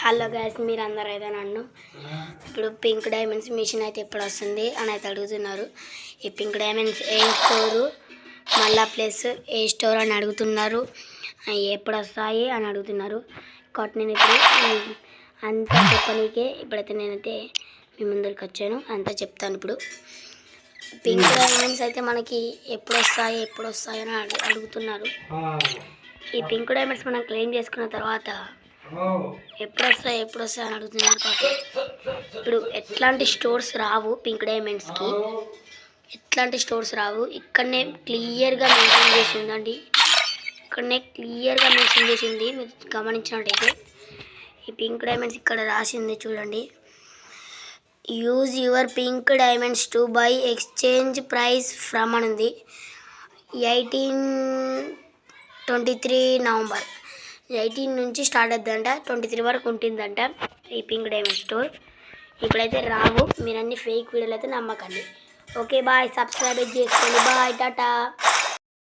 Hello guys, మీరు అందరూ అయితే నన్ను ఇప్పుడు పింక్ డైమండ్స్ మిషన్ అయితే ఎప్పుడు వస్తుంది అని అయితే అడుగుతున్నారు. ఈ పింక్ డైమండ్స్ ఏ స్టోరు మళ్ళా ప్లస్ ఏ స్టోర్ అని అడుగుతున్నారు, ఎప్పుడు వస్తాయి అని అడుగుతున్నారు. కాబట్టి నేను ఇప్పుడు అంతా చెప్పనీకే ఇప్పుడైతే నేనైతే మీ ముందరికి వచ్చాను, అంతా చెప్తాను. ఇప్పుడు పింక్ డైమండ్స్ అయితే మనకి ఎప్పుడు వస్తాయి అని అడుగుతున్నారు. ఈ పింక్ డైమండ్స్ మనం క్లెయిమ్ చేసుకున్న తర్వాత ఎప్పుడు వస్తాయి అని అడుగుతున్నారు. ఇప్పుడు ఎట్లాంటి స్టోర్స్ రావు, పింక్ డైమండ్స్కి ఎట్లాంటి స్టోర్స్ రావు. ఇక్కడనే క్లియర్గా మెన్షన్ చేసి ఉందండి, మీరు గమనించినట్టయితే ఈ పింక్ డైమండ్స్ ఇక్కడ రాసింది చూడండి. Use your pink diamonds to buy exchange price from అని ఉంది. 23 నవంబర్ 18 నుంచి స్టార్ట్ అవుతుందంట, 23 వరకు ఉంటుందంట ఈ పింక్ డైమండ్ స్టోర్. ఇప్పుడైతే రావు, మీరు అన్ని ఫేక్ వీడియోలు అయితే నమ్మకండి. ఓకే బాయ్, సబ్స్క్రైబ్ చేసుకోండి. బాయ్, టాటా.